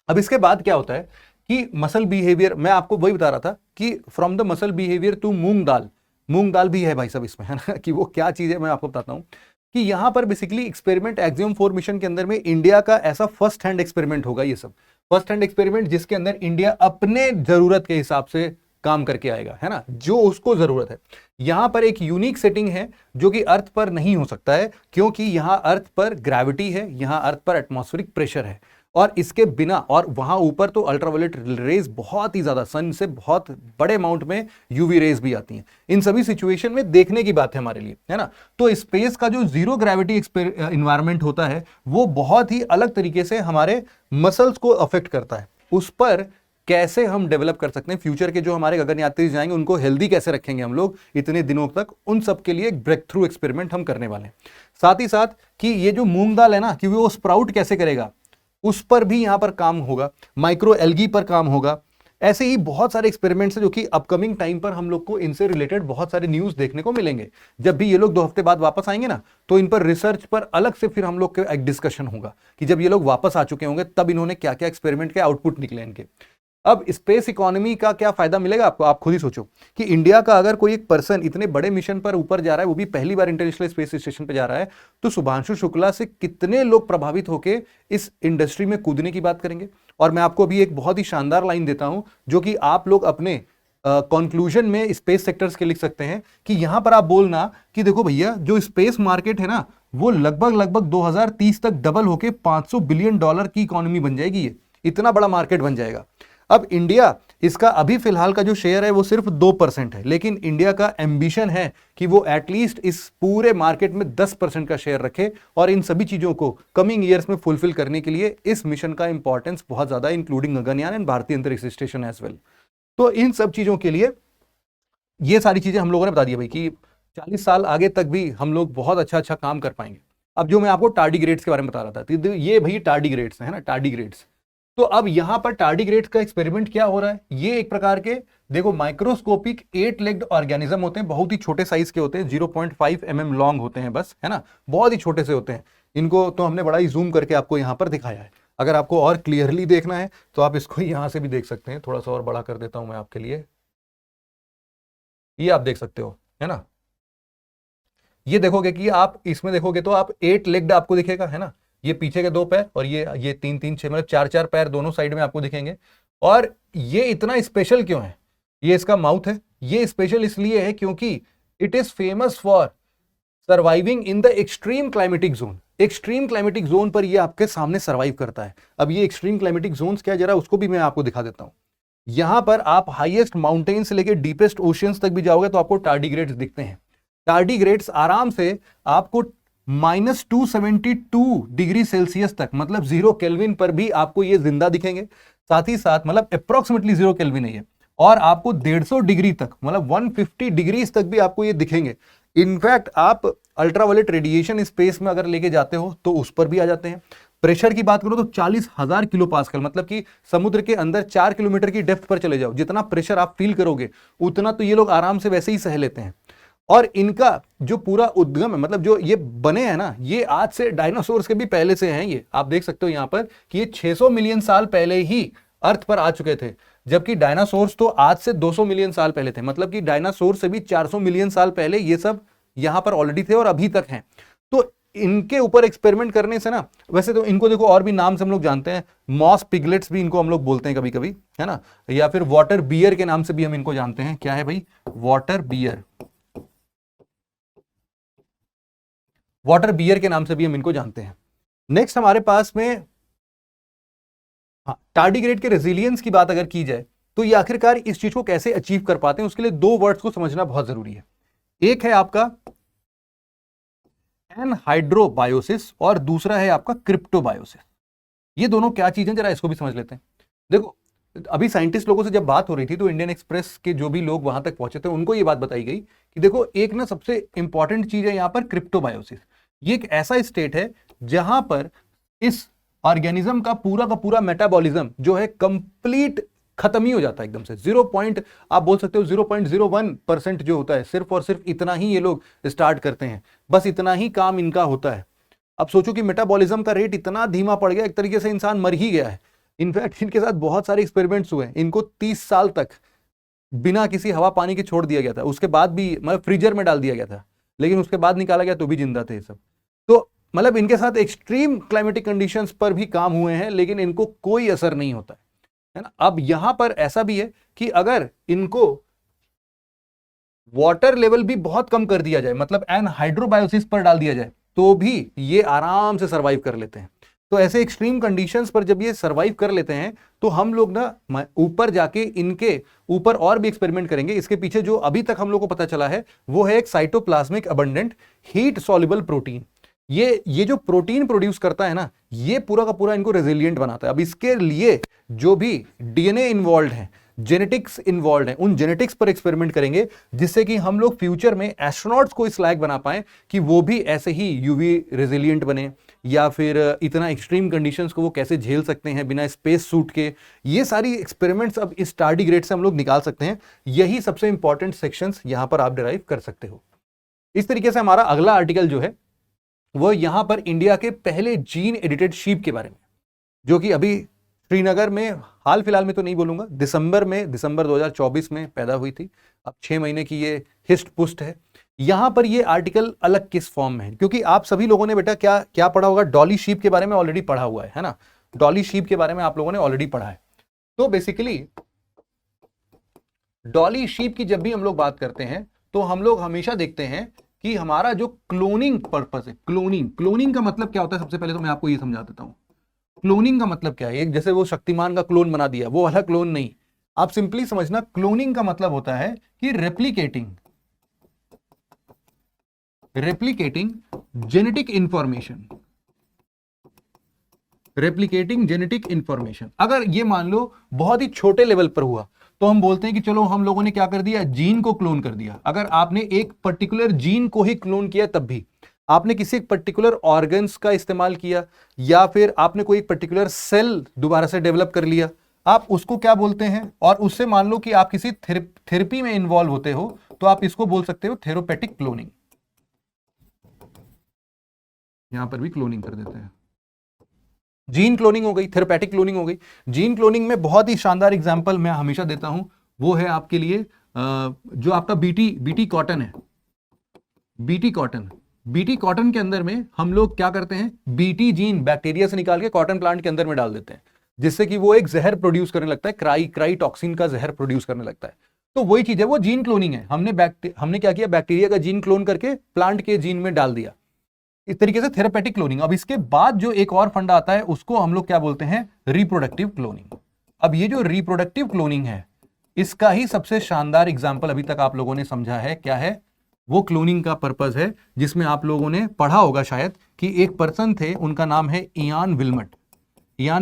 अब इसके बाद क्या होता है कि मसल बिहेवियर, मैं आपको वही बता रहा था कि from the muscle behaviour to मूंग दाल भी है भाई सब इसमें, है ना, कि वो क्या चीज है मैं आपको बताता हूं कि यहां पर बेसिकली एक्सपेरिमेंट एक्सियम 4 मिशन के अंदर में इंडिया का ऐसा फर्स्ट हैंड एक्सपेरिमेंट होगा, ये सब फर्स्ट हैंड एक्सपेरिमेंट जिसके अंदर इंडिया अपने जरूरत के हिसाब से काम करके आएगा, है ना, जो उसको जरूरत है। यहां पर एक यूनिक सेटिंग है जो कि अर्थ पर नहीं हो सकता है, क्योंकि यहां अर्थ पर ग्रेविटी है, यहां अर्थ पर एटमॉस्फेरिक प्रेशर है, और इसके बिना, और वहां ऊपर तो अल्ट्रावायलेट रेज बहुत ही ज्यादा, सन से बहुत बड़े अमाउंट में यूवी रेज भी आती हैं। इन सभी सिचुएशन में देखने की बात है हमारे लिए, है ना। तो स्पेस का जो जीरो ग्रेविटी इन्वायरमेंट होता है वो बहुत ही अलग तरीके से हमारे मसल्स को अफेक्ट करता है। उस पर कैसे हम डेवलप कर सकते हैं, फ्यूचर के जो हमारे गगनयात्री जाएंगे उनको हेल्दी कैसे रखेंगे हम लोग इतने दिनों तक, उन सब के लिए एक ब्रेक थ्रू एक्सपेरिमेंट हम करने वाले हैं। साथ ही साथ कि ये जो मूंग दाल है ना, कि वो स्प्राउट कैसे करेगा उस पर भी यहां पर काम होगा, माइक्रो एल्गी पर काम होगा। ऐसे ही बहुत सारे एक्सपेरिमेंट्स हैं जो कि अपकमिंग टाइम पर हम लोग को इनसे रिलेटेड बहुत सारे न्यूज देखने को मिलेंगे। जब भी ये लोग 2 हफ्ते बाद वापस आएंगे ना, तो इन पर रिसर्च पर अलग से फिर हम लोग का एक डिस्कशन होगा कि जब ये लोग वापस आ चुके होंगे तब इन्होंने क्या क्या एक्सपेरिमेंट के आउटपुट निकले इनके। अब स्पेस इकोनॉमी का क्या फायदा मिलेगा आपको, आप खुद ही सोचो कि इंडिया का अगर कोई एक पर्सन इतने बड़े मिशन पर ऊपर जा रहा है, वो भी पहली बार इंटरनेशनल स्पेस स्टेशन पर जा रहा है, तो शुभांशु शुक्ला से कितने लोग प्रभावित होकर इस इंडस्ट्री में कूदने की बात करेंगे। और मैं आपको अभी एक बहुत ही शानदार लाइन देता हूं जो कि आप लोग अपने कंक्लूजन में स्पेस सेक्टर्स के लिख सकते हैं कि यहां पर आप बोलना कि देखो भैया जो स्पेस मार्केट है ना, वो लगभग 2030 तक डबल होके $500 बिलियन की इकोनॉमी बन जाएगी, ये इतना बड़ा मार्केट बन जाएगा। अब इंडिया, इसका अभी फिलहाल का जो शेयर है वो सिर्फ 2% है, लेकिन इंडिया का एम्बिशन है कि वो एटलीस्ट इस पूरे मार्केट में 10% का शेयर रखे, और इन सभी चीजों को कमिंग ईयर्स में फुलफिल करने के लिए इस मिशन का इंपॉर्टेंस बहुत ज्यादा, इंक्लूडिंग गगनयान एंड भारतीय अंतरिक्ष स्टेशन एज वेल। तो इन सब चीजों के लिए ये सारी चीजें हम लोगों ने बता दी भाई कि 40 साल आगे तक भी हम लोग बहुत अच्छा काम कर पाएंगे। अब जो मैं आपको टार्डिग्रेड्स के बारे में बता रहा था, तो ये भाई टार्डिग्रेड्स है ना, टार्डिग्रेड्स। तो अब यहां पर टार्डिग्रेड्स का एक्सपेरिमेंट क्या हो रहा है, ये एक प्रकार के देखो माइक्रोस्कोपिक 8 लेग्ड ऑर्गेनिज्म होते हैं, बहुत ही छोटे साइज के होते हैं, 0.5 mm लॉन्ग होते हैं बस, है ना, बहुत ही छोटे से होते हैं। इनको तो हमने बड़ा ही जूम करके आपको यहां पर दिखाया है। अगर आपको और क्लियरली देखना है तो आप इसको यहां से भी देख सकते हैं, थोड़ा सा और बड़ा कर देता हूं मैं आपके लिए, ये आप देख सकते हो, है ना। ये देखोगे कि आप इसमें देखोगे तो आप 8 लेग्ड आपको दिखेगा, है ना, ये पीछे के 2 पैर और ये 3-3-6 मतलब 4-4 पैर दोनों साइड में आपको दिखेंगे। और ये इतना स्पेशल क्यों है, ये इसका माउथ है, ये स्पेशल इसलिए है क्योंकि it is famous for surviving in the extreme climatic zone. Extreme climatic zone पर ये आपके सामने सर्वाइव करता है। अब ये एक्सट्रीम क्लाइमेटिक जोन्स क्या, जरा उसको भी मैं आपको दिखा देता हूं। यहां पर आप हाईएस्ट माउंटेन से लेकर डीपेस्ट ओशियंस तक भी जाओगे तो आपको टार्डिग्रेड्स दिखते हैं। टार्डिग्रेड्स आराम से आपको -272 डिग्री सेल्सियस तक, मतलब 0 केल्विन पर भी आपको ये जिंदा दिखेंगे। साथ ही साथ मतलब अप्रोक्सीमेटली 0 केल्विन है ये, और आपको 150 डिग्री तक मतलब 150 डिग्रीज तक भी आपको ये दिखेंगे। इनफैक्ट आप अल्ट्रावायलेट रेडिएशन स्पेस में अगर लेके जाते हो तो उस पर भी आ जाते हैं। प्रेशर की बात करो तो 40,000 किलो पास्कल, मतलब कि समुद्र के अंदर 4 किलोमीटर की डेप्थ पर चले जाओ, जितना प्रेशर आप फील करोगे उतना तो ये लोग आराम से वैसे ही सह लेते हैं। और इनका जो पूरा उद्गम है, मतलब जो ये बने हैं ना, ये आज से डायनासोर्स के भी पहले से हैं। ये आप देख सकते हो यहां पर कि ये 600 मिलियन साल पहले ही अर्थ पर आ चुके थे, जबकि डायनासोर्स तो आज से 200 मिलियन साल पहले थे। मतलब कि डायनासोर से भी 400 मिलियन साल पहले ये सब यहां पर ऑलरेडी थे और अभी तक हैं। तो इनके ऊपर एक्सपेरिमेंट करने से ना, वैसे तो इनको देखो और भी नाम से हम लोग जानते हैं, मॉस पिगलेट्स भी इनको हम लोग बोलते हैं कभी कभी, है ना, या फिर वाटर बियर के नाम से भी हम इनको जानते हैं। क्या है भाई, वाटर बियर, वाटर बियर के नाम से भी हम इनको जानते हैं। नेक्स्ट हमारे पास में टार्डिग्रेड के रेजिलियंस की बात अगर की जाए तो ये आखिरकार इस चीज को कैसे अचीव कर पाते हैं, उसके लिए 2 वर्ड्स को समझना बहुत जरूरी है। एक है आपका एनहाइड्रोबायोसिस और दूसरा है आपका क्रिप्टोबायोसिस। ये दोनों क्या चीजें, जरा इसको भी समझ लेते हैं। देखो अभी साइंटिस्ट लोगों से जब बात हो रही थी तो इंडियन एक्सप्रेस के जो भी लोग वहां तक पहुंचे थे उनको ये बात बताई गई कि देखो एक ना सबसे इंपॉर्टेंट चीज है यहां पर क्रिप्टोबायोसिस। ये एक ऐसा स्टेट है जहां पर इस ऑर्गेनिज्म का पूरा मेटाबॉलिज्म जो है कंप्लीट खत्म ही हो जाता है एकदम से। 0 पॉइंट आप बोल सकते हो 0.01% जो होता है, सिर्फ और सिर्फ इतना ही ये लोग स्टार्ट करते हैं, बस इतना ही काम इनका होता है। अब सोचो कि मेटाबॉलिज्म का रेट इतना धीमा पड़ गया, एक तरीके से इंसान मर ही गया है। इनफैक्ट इनके साथ बहुत सारे एक्सपेरिमेंट्स हुए, इनको 30 साल तक बिना किसी हवा पानी के छोड़ दिया गया था, उसके बाद भी मतलब फ्रीजर में डाल दिया गया था, लेकिन उसके बाद निकाला गया तो भी जिंदा थे ये सब। तो मतलब इनके साथ एक्सट्रीम क्लाइमेटिक कंडीशंस पर भी काम हुए हैं, लेकिन इनको कोई असर नहीं होता है ना। अब यहां पर ऐसा भी है कि अगर इनको वाटर लेवल भी बहुत कम कर दिया जाए, मतलब एनहाइड्रोबायोसिस पर डाल दिया जाए, तो भी ये आराम से सरवाइव कर लेते हैं। तो ऐसे एक्सट्रीम कंडीशंस पर जब ये सरवाइव कर लेते हैं, तो हम लोग ना ऊपर जाके इनके ऊपर और भी एक्सपेरिमेंट करेंगे। इसके पीछे जो अभी तक हम लोग को पता चला है वो है एक cytoplasmic abundant heat soluble protein. ये जो प्रोटीन प्रोड्यूस करता है ना, ये पूरा का पूरा इनको रेजिलिएंट बनाता है। अब इसके लिए जो भी डीएनए इन्वॉल्व है, जेनेटिक्स इन्वॉल्व है, उन जेनेटिक्स पर एक्सपेरिमेंट करेंगे, जिससे कि हम लोग फ्यूचर में एस्ट्रोनॉट्स को इस लायक बना पाए कि वो भी ऐसे ही यूवी रेजिलिएंट बने, या फिर इतना एक्सट्रीम कंडीशंस को वो कैसे झेल सकते हैं बिना स्पेस सूट के। ये सारी एक्सपेरिमेंट्स अब इस टार्डिग्रेड से हम लोग निकाल सकते हैं। यही सबसे इंपॉर्टेंट सेक्शंस यहां पर आप डिराइव कर सकते हो। इस तरीके से हमारा अगला आर्टिकल जो है वो यहां पर इंडिया के पहले जीन एडिटेड शीप के बारे में, जो कि अभी श्रीनगर में हाल फिलहाल में तो नहीं बोलूंगा, दिसंबर 2024 में पैदा हुई थी। अब 6 महीने की ये हिस्ट पुस्ट है। यहां पर ये आर्टिकल अलग किस फॉर्म में है, क्योंकि आप सभी लोगों ने बेटा क्या क्या पढ़ा होगा, डॉली शीप के बारे में ऑलरेडी पढ़ा हुआ है ना। डॉली शीप के बारे में आप लोगों ने ऑलरेडी पढ़ा है। तो बेसिकली डॉली शीप की जब भी हम लोग बात करते हैं तो हम लोग हमेशा देखते हैं कि हमारा जो क्लोनिंग पर्पस है, क्लोनिंग का मतलब क्या होता है, सबसे पहले तो मैं आपको ये समझा देता हूं। क्लोनिंग का मतलब क्या है, एक जैसे वो शक्तिमान का क्लोन बना दिया, वो वाला क्लोन नहीं। आप सिंपली समझना, क्लोनिंग का मतलब होता है कि रेप्लिकेटिंग जेनेटिक इंफॉर्मेशन। अगर ये मान लो बहुत ही छोटे लेवल पर हुआ तो हम बोलते हैं कि चलो हम लोगों ने क्या कर दिया, जीन को क्लोन कर दिया। अगर आपने एक पर्टिकुलर जीन को ही क्लोन किया, तब भी आपने किसी एक पर्टिकुलर ऑर्गन्स का इस्तेमाल किया, या फिर आपने कोई एक पर्टिकुलर सेल दोबारा से डेवलप कर लिया, आप उसको क्या बोलते हैं। और उससे मान लो कि आप किसी थेरेपी में इन्वॉल्व होते हो, तो आप इसको बोल सकते हो थेरोपेटिक क्लोनिंग। यहां पर भी क्लोनिंग कर देते हैं। जीन क्लोनिंग हो गई, थेरेपेटिक क्लोनिंग हो गई। जीन क्लोनिंग में बहुत ही शानदार एग्जांपल मैं हमेशा देता हूं, वो है आपके लिए जो आपका बीटी कॉटन है। बीटी कॉटन के अंदर में हम लोग क्या करते हैं, बीटी जीन बैक्टीरिया से निकाल के कॉटन प्लांट के अंदर में डाल देते हैं, जिससे कि वो एक जहर प्रोड्यूस करने लगता है, क्राई टॉक्सिन का जहर प्रोड्यूस करने लगता है। तो वही चीज है, वो जीन क्लोनिंग है। हमने क्या किया, बैक्टीरिया का जीन क्लोन करके प्लांट के जीन में डाल दिया। इस तरीके से थेरेपेटिक क्लोनिंग। अब इसके बाद जो एक और फंडा आता है, उसको हम लोग क्या बोलते हैं, रिप्रोडक्टिव क्लोनिंग। अब ये जो रिप्रोडक्टिव क्लोनिंग है, इसका ही सबसे शानदार एग्जांपल अभी तक आप लोगों ने समझा है। क्या है वो क्लोनिंग का पर्पस है, जिसमें आप लोगों ने पढ़ा होगा शायद कि एक पर्सन थे, उनका नाम है इयान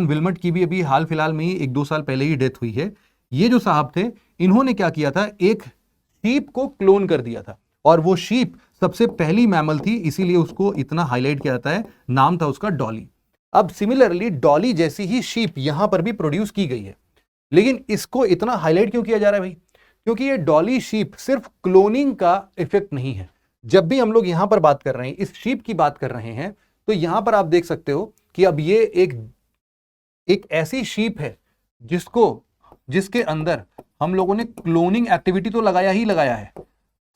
विल्मट की भी अभी हाल फिलहाल में ही 1-2 साल पहले ही डेथ हुई है। ये जो साहब थे, इन्होंने क्या किया था, एक शीप को क्लोन कर दिया था, और वो शीप सबसे पहली मैमल थी, इसीलिए उसको इतना हाईलाइट किया जाता है, नाम था उसका डॉली। अब सिमिलरली डॉली जैसी ही शीप यहां पर भी प्रोड्यूस की गई है, लेकिन इसको इतना हाईलाइट क्यों किया जा रहा है भाई, क्योंकि ये डॉली शीप सिर्फ क्लोनिंग का इफेक्ट नहीं है। जब भी हम लोग यहां पर बात कर रहे हैं, इस शीप की बात कर रहे हैं, तो यहां पर आप देख सकते हो कि अब ये एक ऐसी शीप है जिसके अंदर हम लोगों ने क्लोनिंग एक्टिविटी तो लगाया है,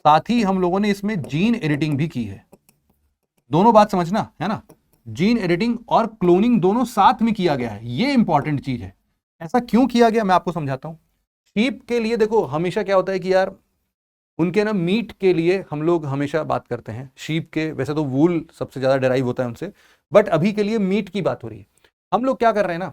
साथ ही हम लोगों ने इसमें जीन एडिटिंग भी की है। दोनों बात समझना है ना, जीन एडिटिंग और क्लोनिंग दोनों साथ में किया गया है। ये इंपॉर्टेंट चीज है। ऐसा क्यों किया गया, मैं आपको समझाता हूं। शीप के लिए देखो हमेशा क्या होता है कि यार उनके ना मीट के लिए हम लोग हमेशा बात करते हैं। शीप के वैसे तो वूल सबसे ज्यादा डेराइव होता है उनसे, बट अभी के लिए मीट की बात हो रही है। हम लोग क्या कर रहे हैं ना,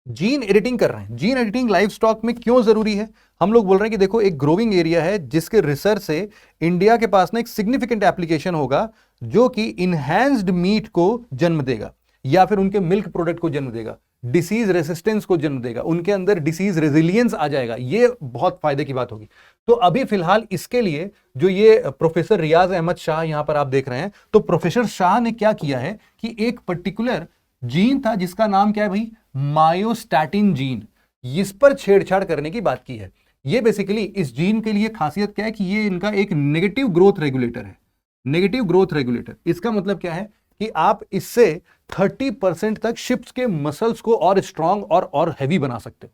जीन एडिटिंग कर रहे हैं। जीन एडिटिंग लाइव स्टॉक में क्यों जरूरी है, हम लोग बोल रहे हैं कि देखो एक ग्रोइंग एरिया है, जिसके रिसर्च से इंडिया के पास ना एक सिग्निफिकेंट एप्लीकेशन होगा, जो कि इनहैंस्ड मीट को जन्म देगा, या फिर उनके मिल्क प्रोडक्ट को जन्म देगा, डिसीज रेसिस्टेंस को जन्म देगा, उनके अंदर डिसीज रेजिलियंस आ जाएगा। ये बहुत फायदे की बात होगी। तो अभी फिलहाल इसके लिए जो ये प्रोफेसर रियाज अहमद शाह यहां पर आप देख रहे हैं, तो प्रोफेसर शाह ने क्या किया है कि एक पर्टिकुलर जीन था जिसका नाम क्या है भाई, मायोस्टैटिन जीन। इस पर छेड़छाड़ करने की बात की है। ये बेसिकली इस जीन के लिए खासियत क्या है कि ये इनका एक नेगेटिव ग्रोथ रेगुलेटर है। नेगेटिव ग्रोथ रेगुलेटर, इसका मतलब क्या है कि आप इससे 30% तक शिप्स के मसल्स को और स्ट्रांग और हैवी बना सकते हो।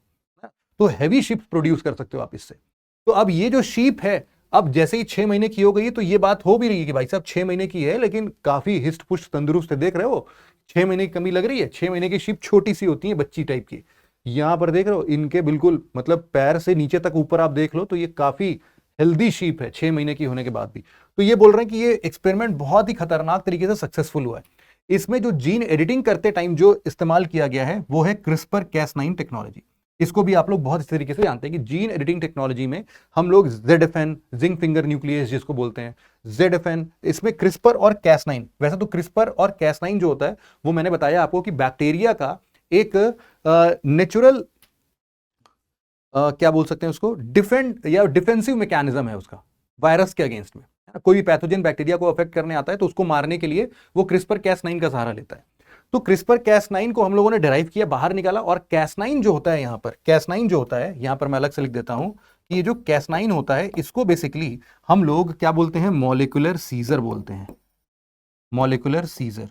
तो हैवी शिप्स प्रोड्यूस कर सकते हो आप इससे। तो अब ये जो शीप है, अब जैसे ही 6 महीने की हो गई है, तो ये बात हो भी रही है कि भाई साहब 6 महीने की है लेकिन काफी हिस्ट पुष्ट तंदुरुस्त है, देख रहे हो 6 महीने की कमी लग रही है। 6 महीने की शीप छोटी सी होती है, बच्ची टाइप की। यहां पर देख रहे हो इनके बिल्कुल मतलब पैर से नीचे तक ऊपर आप देख लो तो ये काफी हेल्दी शीप है 6 महीने की होने के बाद भी। तो ये बोल रहे हैं कि ये एक्सपेरिमेंट बहुत ही खतरनाक तरीके से सक्सेसफुल हुआ है। इसमें जो जीन एडिटिंग करते टाइम जो इस्तेमाल किया गया है वो है क्रिस्पर Cas9 टेक्नोलॉजी। इसको भी आप लोग बहुत इस तरीके से जानते हैं कि जीन एडिटिंग टेक्नोलॉजी में हम लोग ZFN, जिंक फिंगर न्यूक्लियस जिसको बोलते हैं, ZFN, इसमें क्रिस्पर और Cas9। वैसे तो क्रिस्पर और Cas9 जो होता है वो मैंने बताया आपको कि बैक्टीरिया का एक नेचुरल क्या बोल सकते हैं उसको, डिफेंड या डिफेंसिव मैकेनिज्म है उसका वायरस के अगेंस्ट में। कोई भी पैथोजन बैक्टीरिया को अफेक्ट करने आता है तो उसको मारने के लिए वो क्रिस्पर Cas9 का सहारा लेता है। तो क्रिस्पर Cas9 को हम लोगों ने डिराइव किया, बाहर निकाला, और Cas9 जो होता है यहां पर, Cas9 जो होता है यहां पर मैं अलग से लिख देता हूं कि ये जो Cas9 होता है इसको बेसिकली हम लोग क्या बोलते हैं, मॉलिक्यूलर सीजर बोलते हैं। मॉलिक्यूलर सीजर,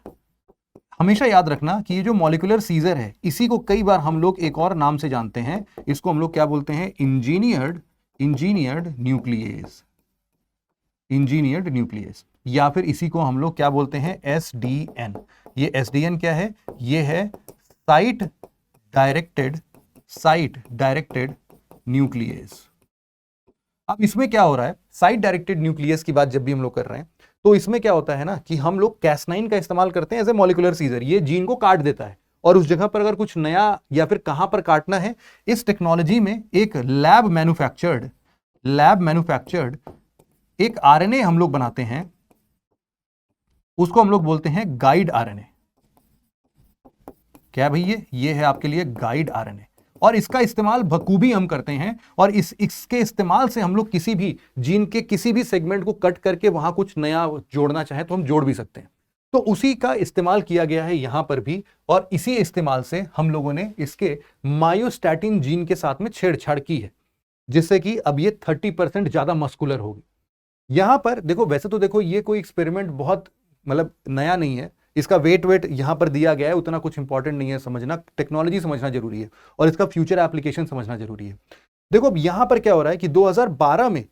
हमेशा याद रखना कि ये जो मॉलिक्यूलर सीजर है इसी को कई बार हम लोग एक और नाम से जानते हैं। इसको हम लोग क्या बोलते हैं, इंजीनियर्ड न्यूक्लियस, इंजीनियर्ड न्यूक्लियस, या फिर इसी को हम लोग क्या बोलते हैं, SDN। ये SDN क्या है, ये है साइट डायरेक्टेड न्यूक्लियस। अब इसमें क्या हो रहा है, साइट डायरेक्टेड न्यूक्लियस की बात जब भी हम लोग कर रहे हैं तो इसमें क्या होता है ना कि हम लोग Cas9 का इस्तेमाल करते हैं एज ए मॉलिक्यूलर सीजर। ये जीन को काट देता है और उस जगह पर अगर कुछ नया या फिर कहां पर काटना है, इस टेक्नोलॉजी में एक लैब मैन्युफैक्चर्ड एक RNA हम लोग बनाते हैं, उसको हम लोग बोलते हैं गाइड RNA। क्या भाई, ये है आपके लिए गाइड RNA, और इसका इस्तेमाल बखूबी हम करते हैं। और इसके इस्तेमाल से हम लोग किसी भी जीन के किसी भी सेगमेंट को कट करके वहां कुछ नया जोड़ना चाहे तो हम जोड़ भी सकते हैं। तो उसी का इस्तेमाल किया गया है यहां पर भी, और इसी इस्तेमाल से हम लोगों ने इसके मायोस्टैटिन जीन के साथ में छेड़छाड़ की है, जिससे कि अब ये 30% ज्यादा मस्कुलर होगी। यहां पर देखो, वैसे तो देखो ये कोई एक्सपेरिमेंट बहुत मतलब नया नहीं है, इसका वेट यहां पर दिया गया है, उतना कुछ इंपॉर्टेंट नहीं है समझना, टेक्नोलॉजी समझना जरूरी है और इसका फ्यूचर एप्लीकेशन समझना जरूरी है। देखो अब यहां पर क्या हो रहा है कि 2012 में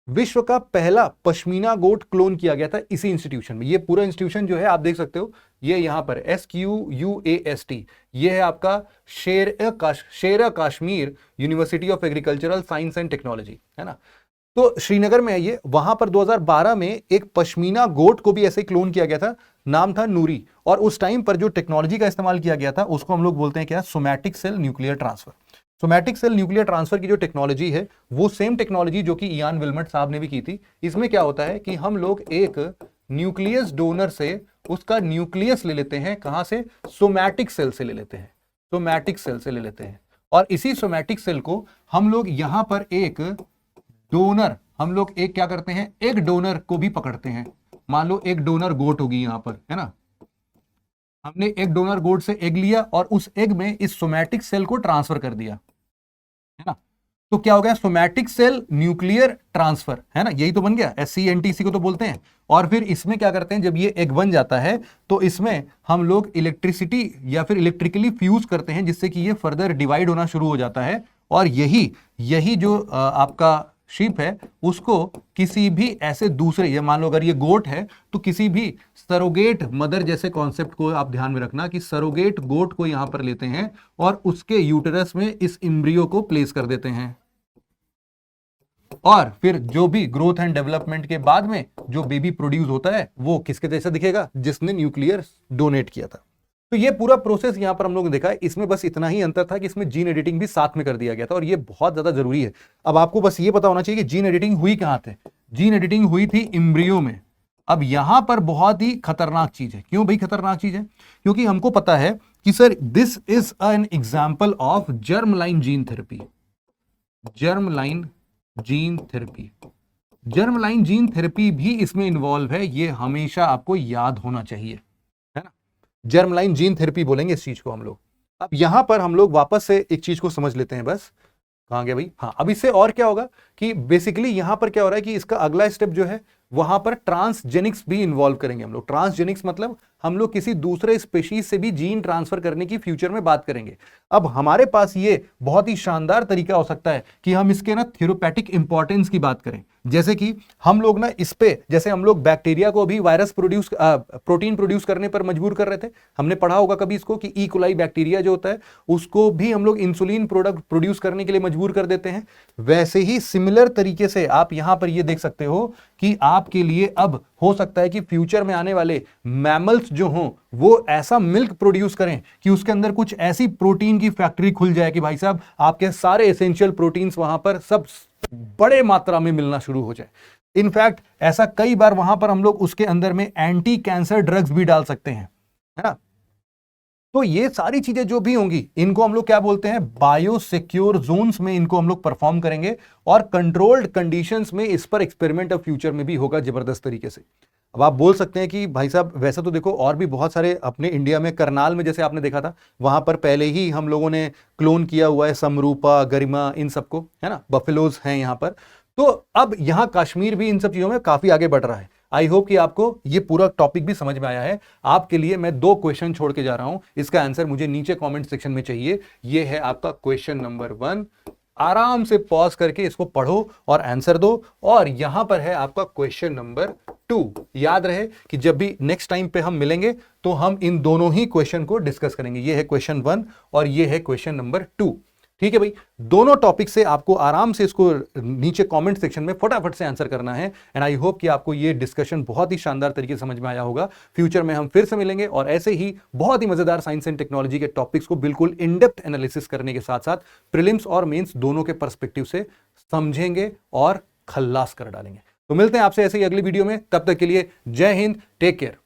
विश्व का पहला पश्मीना गोट क्लोन किया गया था इसी इंस्टीट्यूशन में। ये पूरा इंस्टीट्यूशन जो है आप देख सकते हो, ये यहां पर SQUAST, ये है आपका शेर Kashmir university of agricultural science and technology, है ना। तो श्रीनगर में है ये। वहां पर 2012 में एक पश्मीना गोट को भी ऐसे क्लोन किया गया था, नाम था नूरी, और उस टाइम पर जो टेक्नोलॉजी का इस्तेमाल किया गया था उसको हम लोग बोलते हैं क्या, somatic cell nuclear transfer. Somatic cell nuclear transfer की जो टेक्नोलॉजी है वो सेम टेक्नोलॉजी जो कि इयान विल्मट साहब ने भी की थी। इसमें क्या होता है कि हम लोग एक न्यूक्लियस डोनर से उसका न्यूक्लियस ले लेते हैं, कहां से, सोमैटिक सेल से ले लेते हैं, सोमैटिक सेल से ले लेते हैं, और इसी सोमैटिक सेल को हम लोग यहां पर एक डोनर, हम लोग एक क्या करते हैं, एक डोनर को भी पकड़ते हैं। मान लो एक डोनर गोट होगी यहां पर, है ना, हमने एक डोनर गोट से एग लिया और उस एग में इस सोमैटिक सेल को ट्रांसफर कर दिया, है ना। तो क्या हो गया, सोमैटिक सेल न्यूक्लियर ट्रांसफर, है ना, यही तो बन गया, SCNTC को तो बोलते हैं। और फिर इसमें क्या करते हैं, जब ये एग बन जाता है तो इसमें हम लोग इलेक्ट्रिसिटी या फिर इलेक्ट्रिकली फ्यूज करते हैं, जिससे कि ये फर्दर डिवाइड होना शुरू हो जाता है। और यही जो आपका शीप है उसको किसी भी ऐसे दूसरे, ये मान लो अगर ये गोट है तो किसी भी सरोगेट मदर जैसे कॉन्सेप्ट को आप ध्यान में रखना कि सरोगेट गोट को यहां पर लेते हैं और उसके यूटेरस में इस एम्ब्रियो को प्लेस कर देते हैं, और फिर जो भी ग्रोथ एंड डेवलपमेंट के बाद में जो बेबी प्रोड्यूस होता है वो किसके जैसा दिखेगा, जिसने न्यूक्लियर डोनेट किया था। तो ये पूरा प्रोसेस यहां पर हम लोगों ने देखा है। इसमें बस इतना ही अंतर था कि इसमें जीन एडिटिंग भी साथ में कर दिया गया था, और ये बहुत ज्यादा जरूरी है। अब आपको बस ये पता होना चाहिए कि जीन एडिटिंग हुई कहां थे, जीन एडिटिंग हुई थी एम्ब्रियो में। अब यहां पर बहुत ही खतरनाक चीज है। क्यों भाई खतरनाक चीज है, क्योंकि हमको पता है कि sir this is an example of germ line gene therapy. Germ line gene therapy, germ line gene therapy भी इसमें इन्वॉल्व है, ये हमेशा आपको याद होना चाहिए, है ना। जर्म लाइन जीन थेरेपी बोलेंगे इस चीज को हम लोग। अब यहां पर हम लोग वापस से एक चीज को समझ लेते हैं बस। कहां गया भाई? हाँ, अब इससे और क्या होगा कि बेसिकली यहां पर क्या हो रहा है कि इसका अगला स्टेप जो है वहां पर ट्रांसजेनिक्स भी इन्वॉल्व करेंगे हम लोग। ट्रांसजेनिक्स मतलब हम लोग किसी दूसरे स्पेशीज से भी जीन ट्रांसफर करने की फ्यूचर में बात करेंगे। अब हमारे पास ये बहुत ही शानदार तरीका हो सकता है कि हम इसके ना थेरोपेटिक इंपॉर्टेंस की बात करें। जैसे कि हम लोग ना इस पे, जैसे हम लोग बैक्टीरिया को भी वायरस प्रोटीन प्रोड्यूस करने पर मजबूर कर रहे थे, हमने पढ़ा होगा कभी इसको कि ई कोलाई बैक्टीरिया जो होता है उसको भी हम लोग इंसुलिन प्रोडक्ट प्रोड्यूस करने के लिए मजबूर कर देते हैं। वैसे ही सिमिलर तरीके से आप यहां पर ये देख सकते हो कि आपके लिए अब हो सकता है कि फ्यूचर में आने वाले मैमल्स जो हों वो ऐसा मिल्क प्रोड्यूस करें कि उसके अंदर कुछ ऐसी प्रोटीन की फैक्ट्री खुल जाए कि भाई साहब आपके सारे एसेंशियल प्रोटीन्स वहां पर सब बड़े मात्रा में मिलना शुरू हो जाए। इनफैक्ट ऐसा कई बार वहां पर हम लोग उसके अंदर में एंटी कैंसर ड्रग्स भी डाल सकते हैं, है ना। तो ये सारी चीजें जो भी होंगी इनको हम लोग क्या बोलते हैं, बायो सिक्योर जोन्स में इनको हम लोग परफॉर्म करेंगे और कंट्रोल्ड कंडीशंस में इस पर एक्सपेरिमेंट अब फ्यूचर में भी होगा जबरदस्त तरीके से। अब आप बोल सकते हैं कि भाई साहब वैसे तो देखो और भी बहुत सारे अपने इंडिया में, करनाल में जैसे आपने देखा था, वहां पर पहले ही हम लोगों ने क्लोन किया हुआ है समरूपा, गरिमा, इन सबको, है ना, बफेलोज हैं यहां पर। तो अब यहां कश्मीर भी इन सब चीजों में काफी आगे बढ़ रहा है। आई होप कि आपको ये पूरा टॉपिक भी समझ में आया है। आपके लिए मैं 2 क्वेश्चन छोड़ के जा रहा हूं, इसका आंसर मुझे नीचे कमेंट सेक्शन में चाहिए। ये है आपका क्वेश्चन नंबर 1। आराम से पॉज करके इसको पढ़ो और आंसर दो। और यहां पर है आपका क्वेश्चन नंबर 2। याद रहे कि जब भी नेक्स्ट टाइम पे हम मिलेंगे तो हम इन दोनों ही क्वेश्चन को डिस्कस करेंगे। ये है क्वेश्चन 1 और ये है क्वेश्चन नंबर 2। ठीक है भाई, दोनों टॉपिक से आपको आराम से इसको नीचे कमेंट सेक्शन में फटाफट से आंसर करना है। एंड आई होप कि आपको ये डिस्कशन बहुत ही शानदार तरीके से समझ में आया होगा। फ्यूचर में हम फिर से मिलेंगे और ऐसे ही बहुत ही मजेदार साइंस एंड टेक्नोलॉजी के टॉपिक्स को बिल्कुल इन डेप्थ एनालिसिस करने के साथ साथ प्रीलिम्स और मेंस दोनों के पर्सपेक्टिव से समझेंगे और खल्लास कर डालेंगे। तो मिलते हैं आपसे ऐसे ही अगली वीडियो में। तब तक के लिए जय हिंद, टेक केयर।